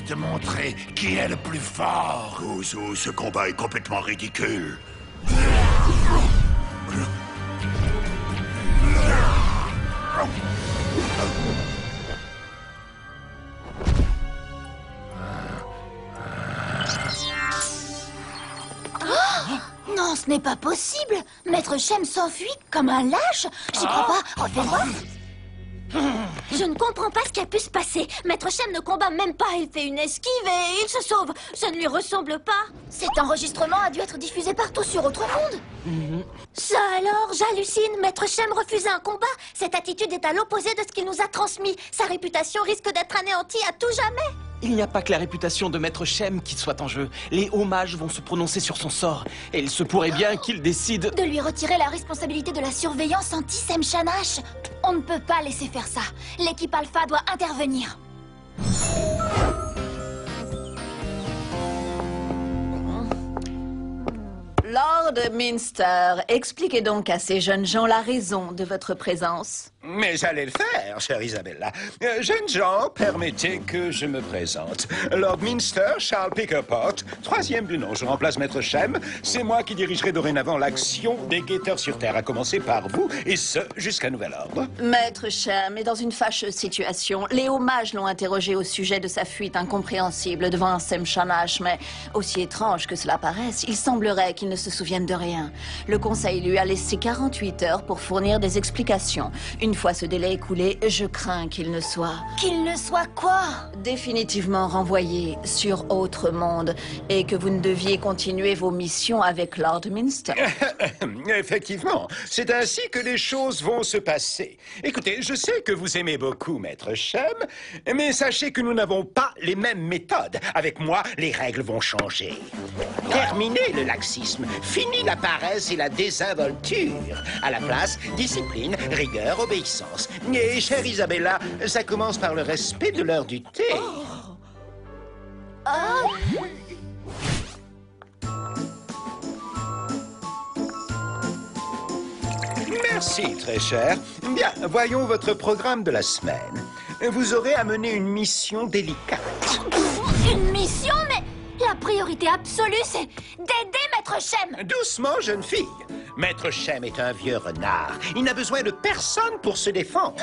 de montrer qui est le plus fort. Gouzou, ce combat est complètement ridicule. Non, ce n'est pas possible. Maître Shem s'enfuit comme un lâche. J'y crois pas. Refais voir. Je ne comprends pas ce qui a pu se passer. Maître Shem ne combat même pas. Il fait une esquive et il se sauve. Ça ne lui ressemble pas. Cet enregistrement a dû être diffusé partout sur Autre Monde. Ça alors, j'hallucine. Maître Shem refusait un combat. Cette attitude est à l'opposé de ce qu'il nous a transmis. Sa réputation risque d'être anéantie à tout jamais. Il n'y a pas que la réputation de Maître Shem qui soit en jeu. Les hauts mages vont se prononcer sur son sort. Et il se pourrait bien qu'il décide... De lui retirer la responsabilité de la surveillance anti-Sem Shamash. On ne peut pas laisser faire ça. L'équipe Alpha doit intervenir. Lord Minster, expliquez donc à ces jeunes gens la raison de votre présence. Mais j'allais le faire, chère Isabella. Jeunes gens, permettez que je me présente. Lord Minster, Charles Pickerpot, troisième du nom. Je remplace Maître Shem. C'est moi qui dirigerai dorénavant l'action des guetteurs sur Terre, à commencer par vous, et ce, jusqu'à nouvel ordre. Maître Shem est dans une fâcheuse situation. Les hauts mages l'ont interrogé au sujet de sa fuite incompréhensible devant un Sem Shamash, mais aussi étrange que cela paraisse, il semblerait qu'il ne se souvienne de rien. Le conseil lui a laissé 48 heures pour fournir des explications. Une fois ce délai écoulé, je crains qu'il ne soit... Qu'il ne soit quoi? Définitivement renvoyé sur Autre Monde et que vous ne deviez continuer vos missions avec Lord Minster. Effectivement, c'est ainsi que les choses vont se passer. Écoutez, je sais que vous aimez beaucoup Maître Shem, mais sachez que nous n'avons pas les mêmes méthodes. Avec moi, les règles vont changer. Terminez le laxisme, fini la paresse et la désinvolture. À la place, discipline, rigueur, obéissance. Et chère Isabella, ça commence par le respect de l'heure du thé. Merci, très cher. Bien, voyons votre programme de la semaine. Vous aurez à mener une mission délicate. Une mission, mais la priorité absolue, c'est d'aider Maître Shem. Doucement, jeune fille. Maître Shem est un vieux renard. Il n'a besoin de personne pour se défendre.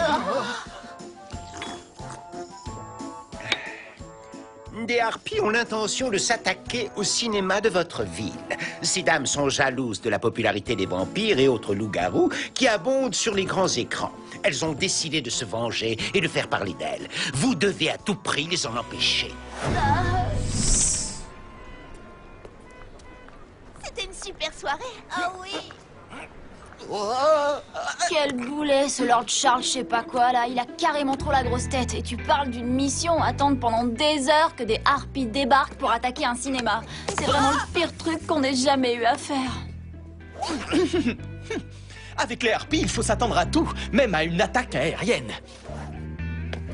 Des harpies ont l'intention de s'attaquer au cinéma de votre ville. Ces dames sont jalouses de la popularité des vampires et autres loups-garous qui abondent sur les grands écrans. Elles ont décidé de se venger et de faire parler d'elles. Vous devez à tout prix les en empêcher. C'était une super soirée. Ah oui. Quel boulet, ce Lord Charles, je sais pas quoi, là. Il a carrément trop la grosse tête. Et tu parles d'une mission, attendre pendant des heures que des harpies débarquent pour attaquer un cinéma. C'est vraiment le pire truc qu'on ait jamais eu à faire. Avec les harpies, il faut s'attendre à tout, même à une attaque aérienne.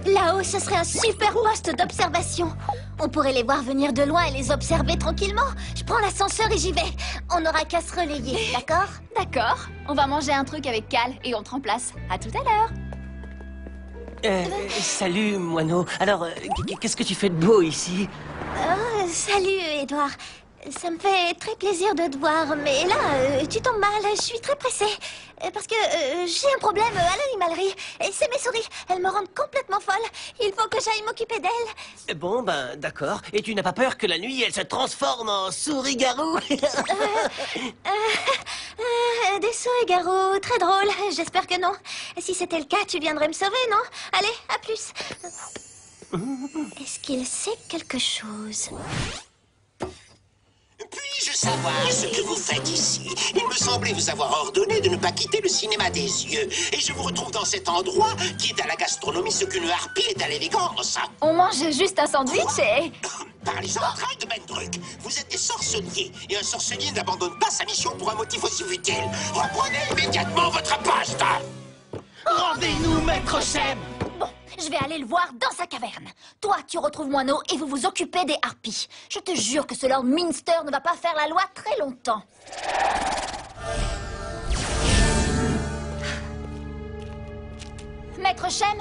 Là-haut, ce serait un super poste d'observation. On pourrait les voir venir de loin et les observer tranquillement. Je prends l'ascenseur et j'y vais. On n'aura qu'à se relayer, d'accord? D'accord, on va manger un truc avec Cal et on te remplace. À tout à l'heure. Salut, moineau. Alors, qu'est-ce que tu fais de beau ici? Oh, salut, Edouard. Ça me fait très plaisir de te voir, mais là, tu tombes mal. Je suis très pressée. Parce que j'ai un problème à l'animalerie. Et c'est mes souris. Elles me rendent complètement folle. Il faut que j'aille m'occuper d'elles. Bon, ben, d'accord. Et tu n'as pas peur que la nuit, elle se transforme en souris-garou? Des souris-garous, très drôle. J'espère que non. Si c'était le cas, tu viendrais me sauver, non? Allez, à plus. Est-ce qu'il sait quelque chose? Puis-je savoir ce que vous faites ici? Il me semblait vous avoir ordonné de ne pas quitter le cinéma des yeux. Et je vous retrouve dans cet endroit qui est à la gastronomie ce qu'une harpie est à l'élégance. On mange juste un sandwich et... Parlez-en de Mendruck. Vous êtes des sorceliers. Et un sorcelier n'abandonne pas sa mission pour un motif aussi futile. Reprenez immédiatement votre poste. Rendez-nous, Maître Shem! Bon, je vais aller le voir dans sa caverne. Toi, tu retrouves Moineau et vous vous occupez des harpies. Je te jure que ce Lord Minster ne va pas faire la loi très longtemps. Maître Shem?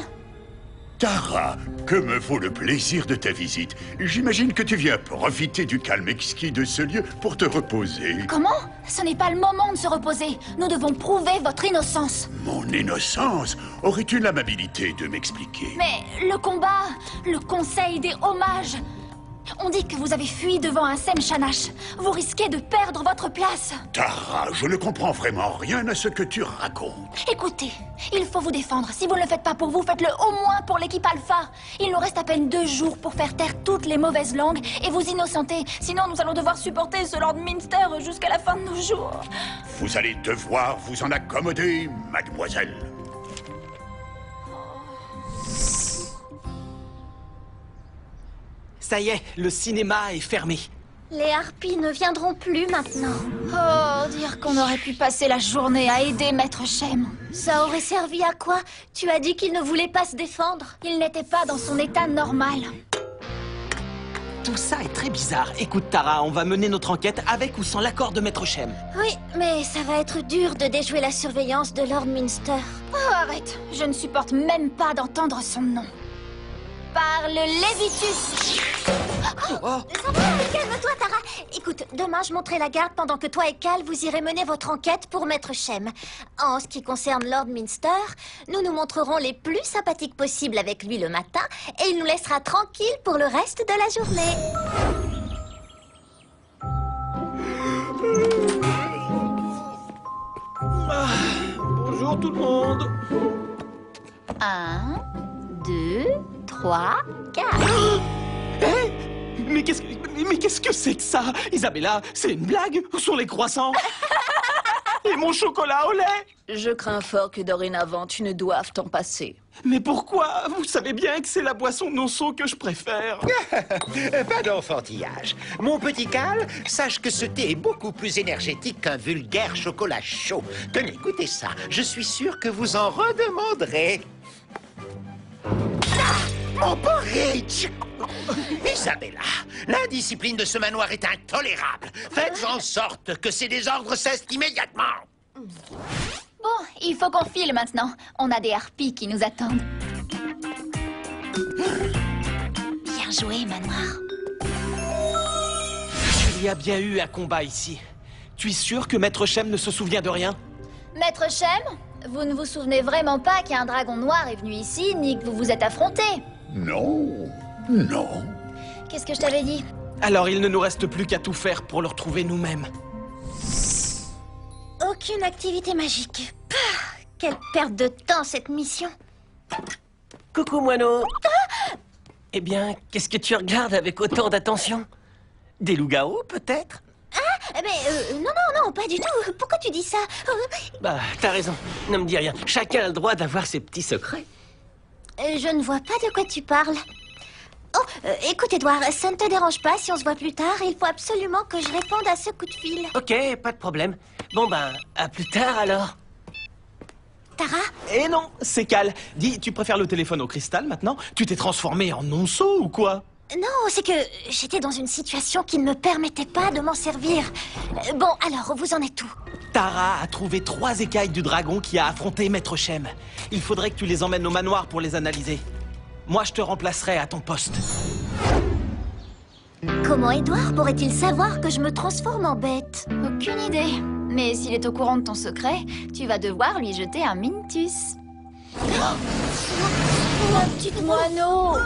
Tara, que me vaut le plaisir de ta visite? J'imagine que tu viens profiter du calme exquis de ce lieu pour te reposer. Comment? Ce n'est pas le moment de se reposer. Nous devons prouver votre innocence. Mon innocence? Aurais-tu l'amabilité de m'expliquer? Mais le combat, le conseil des hommages... On dit que vous avez fui devant un Semshanash. Vous risquez de perdre votre place. Tara, je ne comprends vraiment rien à ce que tu racontes. Écoutez, il faut vous défendre. Si vous ne le faites pas pour vous, faites-le au moins pour l'équipe Alpha. Il nous reste à peine 2 jours pour faire taire toutes les mauvaises langues et vous innocenter. Sinon, nous allons devoir supporter ce Lord Minster jusqu'à la fin de nos jours. Vous allez devoir vous en accommoder, mademoiselle. Ça y est, le cinéma est fermé. Les harpies ne viendront plus maintenant. Oh, dire qu'on aurait pu passer la journée à aider Maître Shem. Ça aurait servi à quoi? Tu as dit qu'il ne voulait pas se défendre. Il n'était pas dans son état normal. Tout ça est très bizarre. Écoute, Tara, on va mener notre enquête avec ou sans l'accord de Maître Shem. Oui, mais ça va être dur de déjouer la surveillance de Lord Minster. Oh, arrête. Je ne supporte même pas d'entendre son nom. Par le Lévitus. Oh. Ça va, calme-toi, Tara. Écoute, demain, je monterai la garde pendant que toi et Cal, vous irez mener votre enquête pour Maître Shem. En ce qui concerne Lord Minster, nous nous montrerons les plus sympathiques possibles avec lui le matin et il nous laissera tranquilles pour le reste de la journée. Bonjour tout le monde. 1, 2, 3, 4. Hé, mais qu'est-ce que c'est que ça? Isabella, c'est une blague? Où sont les croissants? Et mon chocolat au lait? Je crains fort que dorénavant, tu ne doives t'en passer. Mais pourquoi? Vous savez bien que c'est la boisson non-son que je préfère. Pas d'enfantillage. Mon petit Cal, sache que ce thé est beaucoup plus énergétique qu'un vulgaire chocolat chaud. Tenez, goûtez ça. Je suis sûr que vous en redemanderez. Mon porridge! Isabella, l'indiscipline de ce manoir est intolérable. Faites en sorte que ces désordres cessent immédiatement. Bon, il faut qu'on file maintenant. On a des harpies qui nous attendent. Bien joué, manoir. Il y a bien eu un combat ici. Tu es sûr que Maître Shem ne se souvient de rien? Maître Shem, vous ne vous souvenez vraiment pas qu'un dragon noir est venu ici, ni que vous vous êtes affrontés? Non, non. Qu'est-ce que je t'avais dit? Alors il ne nous reste plus qu'à tout faire pour le retrouver nous-mêmes. Aucune activité magique. Pah, quelle perte de temps, cette mission. Coucou, moineau. Eh bien, qu'est-ce que tu regardes avec autant d'attention? Des loups-garous, peut-être? Mais non, pas du tout. Pourquoi tu dis ça? Bah, t'as raison. Ne me dis rien. Chacun a le droit d'avoir ses petits secrets. Je ne vois pas de quoi tu parles. Oh, écoute, Edouard, ça ne te dérange pas si on se voit plus tard? Il faut absolument que je réponde à ce coup de fil. Ok, pas de problème. Bon ben, à plus tard alors. Tara? Eh non, c'est Cal. Dis, tu préfères le téléphone au cristal maintenant? Tu t'es transformé en nonceau ou quoi? Non, c'est que j'étais dans une situation qui ne me permettait pas de m'en servir. Bon, alors, vous en êtes où? Tara a trouvé 3 écailles du dragon qui a affronté Maître Shem. Il faudrait que tu les emmènes au manoir pour les analyser. Moi, je te remplacerai à ton poste. Comment Edouard pourrait-il savoir que je me transforme en bête? Aucune idée. Mais s'il est au courant de ton secret, tu vas devoir lui jeter un Mintus. Ma petite moineau!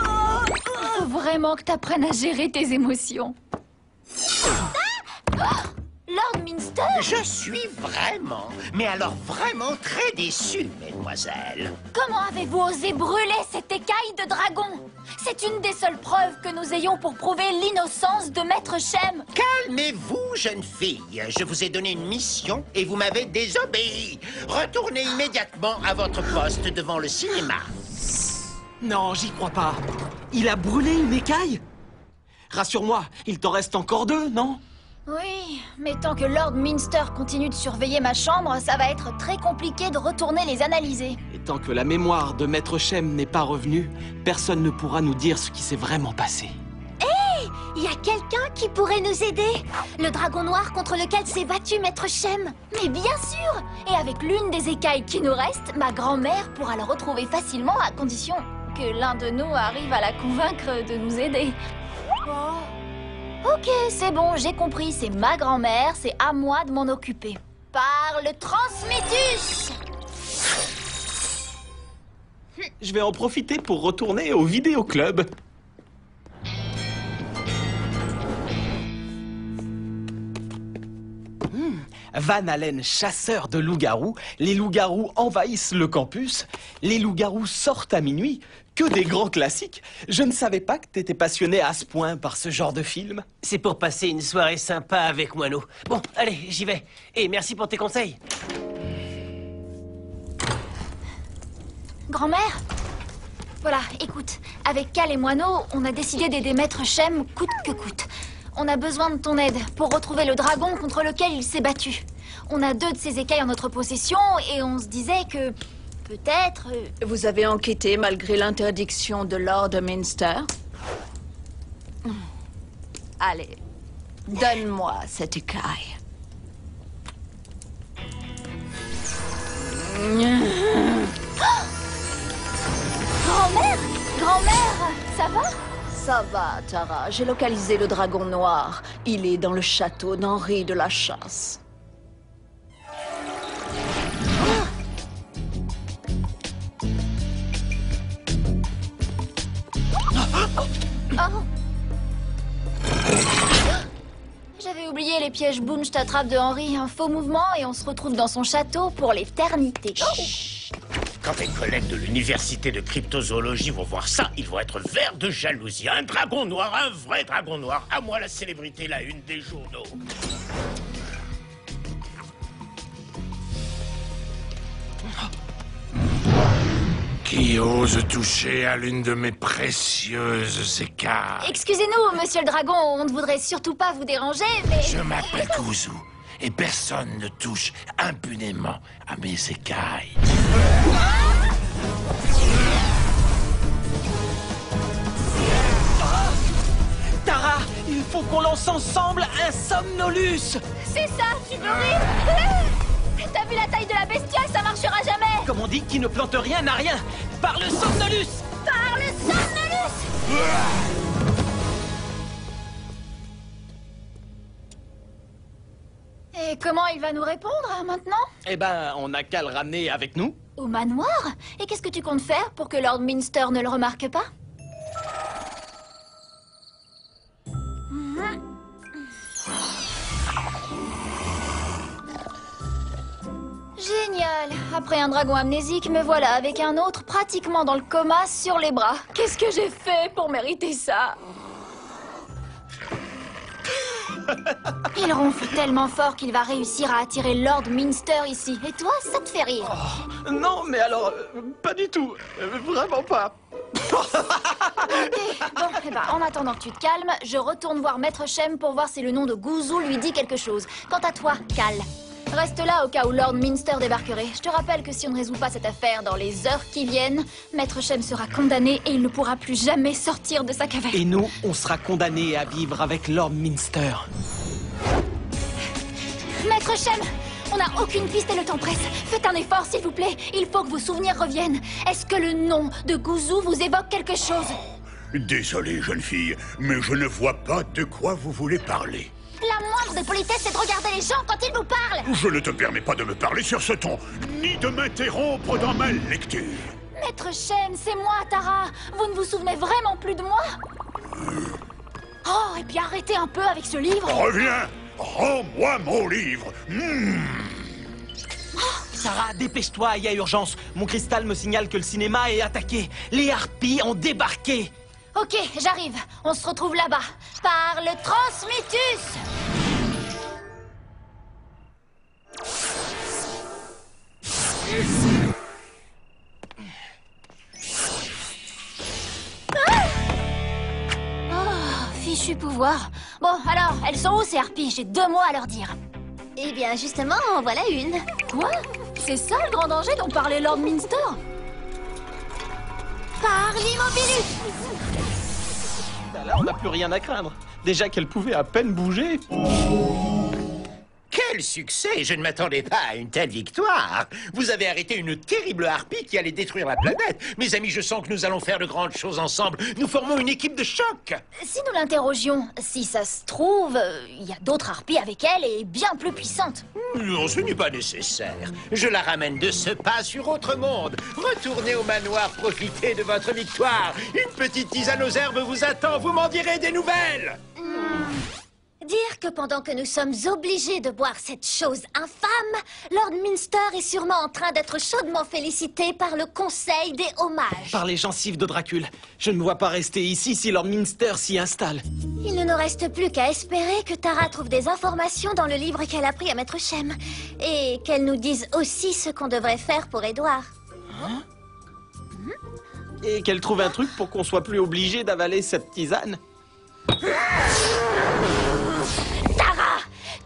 Il faut vraiment que t'apprennes à gérer tes émotions. Lord Minster? Je suis vraiment, mais alors vraiment très déçu, mesdemoiselles. Comment avez-vous osé brûler cette écaille de dragon? C'est une des seules preuves que nous ayons pour prouver l'innocence de Maître Shem. Calmez-vous, jeune fille. Je vous ai donné une mission et vous m'avez désobéi. Retournez immédiatement à votre poste devant le cinéma. Non, j'y crois pas. Il a brûlé une écaille? Rassure-moi, il t'en reste encore 2, non? Oui, mais tant que Lord Minster continue de surveiller ma chambre, ça va être très compliqué de retourner les analyser. Et tant que la mémoire de Maître Shem n'est pas revenue, personne ne pourra nous dire ce qui s'est vraiment passé. Hé! Il y a quelqu'un qui pourrait nous aider! Le dragon noir contre lequel s'est battu Maître Shem! Mais bien sûr! Et avec l'une des écailles qui nous restent, ma grand-mère pourra le retrouver facilement à condition que l'un de nous arrive à la convaincre de nous aider. Ok, c'est bon, j'ai compris. C'est ma grand-mère, c'est à moi de m'en occuper. Par le Transmétus! Je vais en profiter pour retourner au vidéoclub. Van Allen, chasseur de loups-garous. Les loups-garous envahissent le campus. Les loups-garous sortent à minuit. Que des grands classiques. Je ne savais pas que t'étais passionné à ce point par ce genre de film. C'est pour passer une soirée sympa avec Moineau. Bon, allez, j'y vais. Et merci pour tes conseils. Grand-mère? Voilà, écoute, avec Cal et Moineau, on a décidé d'aider Maître Shem coûte que coûte. On a besoin de ton aide pour retrouver le dragon contre lequel il s'est battu. On a 2 de ses écailles en notre possession et on se disait que... peut-être... Vous avez enquêté malgré l'interdiction de Lord Minster? Allez, donne-moi cette écaille. Grand-mère? Grand-mère? Ça va? Ça va, Tara. J'ai localisé le dragon noir. Il est dans le château d'Henri de la Chasse. Oh. J'avais oublié les pièges boum, je t'attrape de Henri. Un faux mouvement et on se retrouve dans son château pour l'éternité. Quand tes collègues de l'université de cryptozoologie vont voir ça, ils vont être verts de jalousie. Un dragon noir, un vrai dragon noir. À moi la célébrité, la une des journaux. Qui ose toucher à l'une de mes précieuses écailles? Excusez-nous, monsieur le dragon, on ne voudrait surtout pas vous déranger, mais... Je m'appelle Kuzu, et personne ne touche impunément à mes écailles. Tara, il faut qu'on lance ensemble un somnolus. C'est ça, tu veux rire? T'as vu la taille de la bestiole, ça marchera jamais. Comme on dit, qui ne plante rien n'a rien. Par le somnolus. Par le somnolus. Et comment il va nous répondre, maintenant? Eh ben, on n'a qu'à le ramener avec nous. Au manoir? Et qu'est-ce que tu comptes faire pour que Lord Minster ne le remarque pas? Génial! Après un dragon amnésique, me voilà avec un autre pratiquement dans le coma sur les bras. Qu'est-ce que j'ai fait pour mériter ça? Il ronfle tellement fort qu'il va réussir à attirer Lord Minster ici. Et toi, ça te fait rire? Oh, non, mais alors, pas du tout. Vraiment pas. Ok, bon, eh ben, en attendant que tu te calmes, je retourne voir Maître Shem pour voir si le nom de Gouzou lui dit quelque chose. Quant à toi, Cal, reste là au cas où Lord Minster débarquerait. Je te rappelle que si on ne résout pas cette affaire dans les heures qui viennent, Maître Shem sera condamné et il ne pourra plus jamais sortir de sa caverne. Et nous, on sera condamnés à vivre avec Lord Minster. Maître Shem, on n'a aucune piste et le temps presse. Faites un effort, s'il vous plaît. Il faut que vos souvenirs reviennent. Est-ce que le nom de Gouzou vous évoque quelque chose? Désolé, jeune fille, mais je ne vois pas de quoi vous voulez parler. La moindre des politesses, c'est de regarder les gens quand ils nous parlent. Je ne te permets pas de me parler sur ce ton, ni de m'interrompre dans ma lecture. Maître Shem, c'est moi, Tara. Vous ne vous souvenez vraiment plus de moi? Oh, et puis arrêtez un peu avec ce livre. Reviens! Rends-moi mon livre. Sarah, dépêche-toi, il y a urgence. Mon cristal me signale que le cinéma est attaqué. Les harpies ont débarqué. Ok, j'arrive. On se retrouve là-bas. Par le Transmétus. Fichu pouvoir. Bon, alors, elles sont où ces harpies? J'ai 2 mots à leur dire. Eh bien, justement, en voilà une. Quoi? C'est ça le grand danger dont parlait Lord Minster? Par l'immobilus. Là, on n'a plus rien à craindre. Déjà qu'elle pouvait à peine bouger. Quel Quel succès! Je ne m'attendais pas à une telle victoire. Vous avez arrêté une terrible harpie qui allait détruire la planète. Mes amis, je sens que nous allons faire de grandes choses ensemble. Nous formons une équipe de choc. Si nous l'interrogions, si ça se trouve, il y a d'autres harpies avec elle et bien plus puissantes. Non, ce n'est pas nécessaire. Je la ramène de ce pas sur autre monde. Retournez au manoir, profitez de votre victoire. Une petite tisane aux herbes vous attend, vous m'en direz des nouvelles. Dire que pendant que nous sommes obligés de boire cette chose infâme, Lord Minster est sûrement en train d'être chaudement félicité par le Conseil des hommages. Par les gencives de Dracul. Je ne me vois pas rester ici si Lord Minster s'y installe. Il ne nous reste plus qu'à espérer que Tara trouve des informations dans le livre qu'elle a pris à Maître Shem. Et qu'elle nous dise aussi ce qu'on devrait faire pour Édouard. Et qu'elle trouve un truc pour qu'on soit plus obligé d'avaler cette tisane. Tara,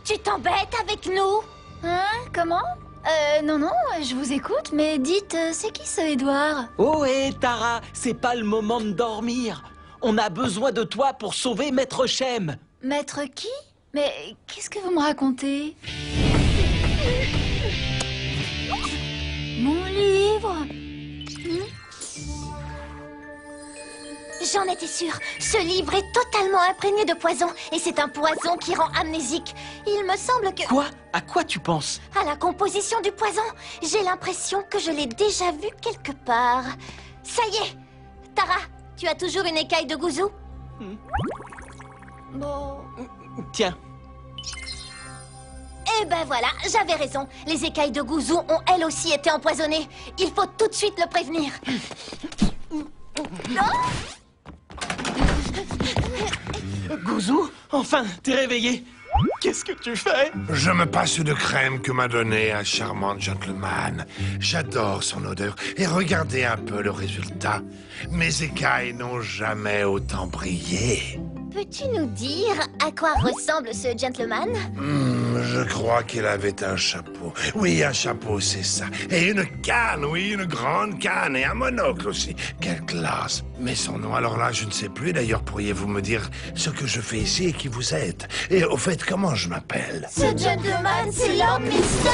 tu t'embêtes avec nous? Hein? Comment? Non, je vous écoute, mais dites, c'est qui ce Édouard? Oh, hé, Tara, c'est pas le moment de dormir. On a besoin de toi pour sauver Maître Shem. Maître qui? Mais qu'est-ce que vous me racontez? Mon livre? J'en étais sûre. Ce livre est totalement imprégné de poison. Et c'est un poison qui rend amnésique. Il me semble que... Quoi? À quoi tu penses? À la composition du poison. J'ai l'impression que je l'ai déjà vu quelque part. Ça y est. Tara, tu as toujours une écaille de gouzou? Bon... Tiens. Eh ben voilà, j'avais raison. Les écailles de gouzou ont elles aussi été empoisonnées. Il faut tout de suite le prévenir. Gouzou, enfin, t'es réveillé. Qu'est-ce que tu fais? Je me passe de crème que m'a donnée un charmant gentleman. J'adore son odeur. Et regardez un peu le résultat. Mes écailles n'ont jamais autant brillé. Peux-tu nous dire à quoi ressemble ce gentleman? Je crois qu'il avait un chapeau. Oui, un chapeau, c'est ça. Et une canne, oui, une grande canne. Et un monocle aussi. Quelle classe. Mais son nom, alors là, je ne sais plus. D'ailleurs, pourriez-vous me dire ce que je fais ici et qui vous êtes? Et au fait, comment je m'appelle? Ce gentleman, c'est Lord Minster.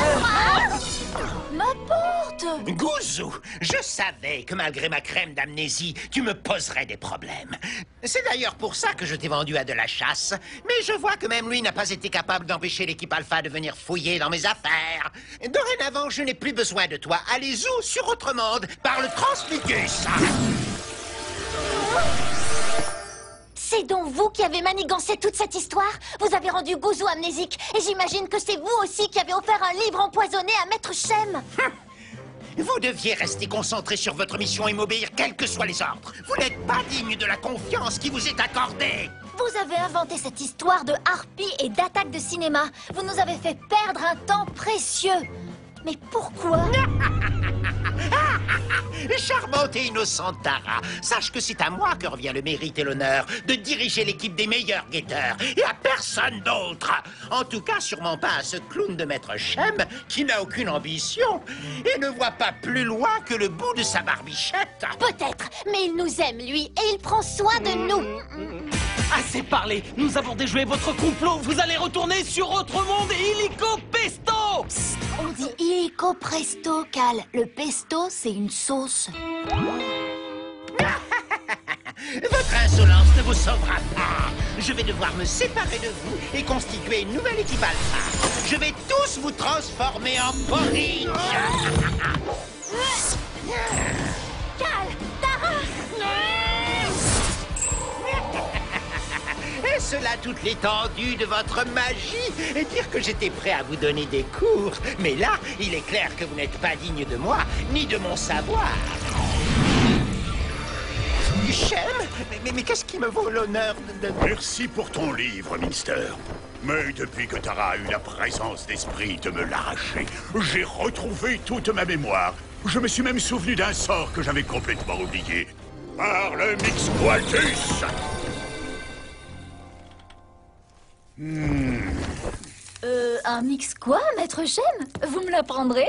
Ma porte! Gouzou, je savais que malgré ma crème d'amnésie, tu me poserais des problèmes. C'est d'ailleurs pour ça que je t'ai vendu à de la chasse. Mais je vois que même lui n'a pas été capable d'empêcher l'équipe Alpha de venir fouiller dans mes affaires. Dorénavant, je n'ai plus besoin de toi. Allez-y sur autre monde, par le Transmigus. C'est donc vous qui avez manigancé toute cette histoire? Vous avez rendu Gouzou amnésique. Et j'imagine que c'est vous aussi qui avez offert un livre empoisonné à Maître Shem. Vous deviez rester concentré sur votre mission et m'obéir quels que soient les ordres. Vous n'êtes pas digne de la confiance qui vous est accordée. Vous avez inventé cette histoire de harpie et d'attaque de cinéma. Vous nous avez fait perdre un temps précieux. Mais pourquoi? Charmante et innocente Tara, sache que c'est à moi que revient le mérite et l'honneur de diriger l'équipe des meilleurs guetteurs et à personne d'autre. En tout cas, sûrement pas à ce clown de Maître Shem qui n'a aucune ambition et ne voit pas plus loin que le bout de sa barbichette. Peut-être, mais il nous aime, lui, et il prend soin de nous. Assez parlé. Nous avons déjoué votre complot. Vous allez retourner sur autre monde illico pesto. Psst, on dit illico presto, Cal. Le pesto, c'est une sauce. Votre insolence ne vous sauvera pas. Je vais devoir me séparer de vous et constituer une nouvelle équipe Alpha. Je vais tous vous transformer en porridge. Cal, Tara! Est-ce là toute l'étendue de votre magie? Et dire que j'étais prêt à vous donner des cours. Mais là, il est clair que vous n'êtes pas digne de moi, ni de mon savoir. Shem? Mais qu'est-ce qui me vaut l'honneur de... Merci pour ton livre, Minster. Mais depuis que Tara a eu la présence d'esprit de me l'arracher, j'ai retrouvé toute ma mémoire. Je me suis même souvenu d'un sort que j'avais complètement oublié. Par le Mixquatus! Un mix quoi, Maître Shem? Vous me l'apprendrez?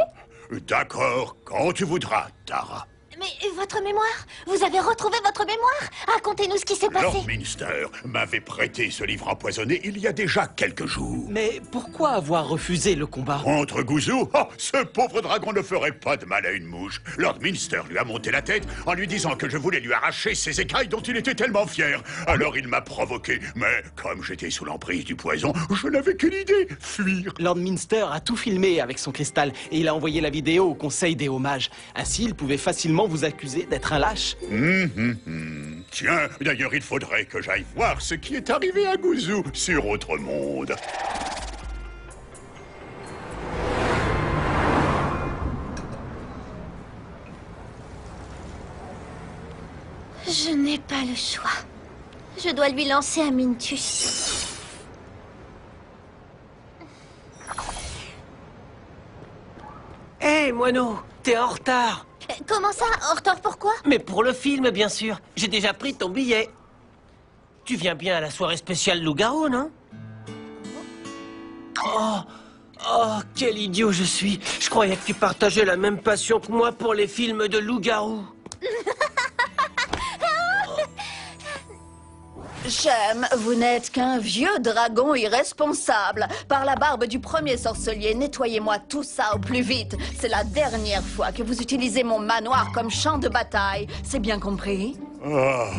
D'accord, quand tu voudras, Tara. Mais votre mémoire? Vous avez retrouvé votre mémoire? Racontez-nous ce qui s'est passé. Lord Minster m'avait prêté ce livre empoisonné il y a déjà quelques jours. Mais pourquoi avoir refusé le combat? Contre Gouzou? Oh, ce pauvre dragon ne ferait pas de mal à une mouche. Lord Minster lui a monté la tête en lui disant que je voulais lui arracher ses écailles dont il était tellement fier. Alors il m'a provoqué. Mais comme j'étais sous l'emprise du poison, je n'avais qu'une idée, fuir. Lord Minster a tout filmé avec son cristal et il a envoyé la vidéo au Conseil des Hauts-Mages. Ainsi, il pouvait facilement vous accuser d'être un lâche. Tiens, d'ailleurs, il faudrait que j'aille voir ce qui est arrivé à Gouzou sur Autre Monde. Je n'ai pas le choix. Je dois lui lancer un Mintus. Hé, moineau, t'es en retard. Comment ça? En retard pourquoi? Mais pour le film, bien sûr. J'ai déjà pris ton billet. Tu viens bien à la soirée spéciale loup-garou, non? Oh, quel idiot je suis. Je croyais que tu partageais la même passion que moi pour les films de loup-garou. J'aime, vous n'êtes qu'un vieux dragon irresponsable. Par la barbe du premier sorcelier, nettoyez-moi tout ça au plus vite. C'est la dernière fois que vous utilisez mon manoir comme champ de bataille. C'est bien compris? Ah,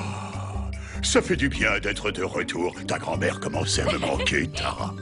ça fait du bien d'être de retour. Ta grand-mère commençait à me manquer, Tara.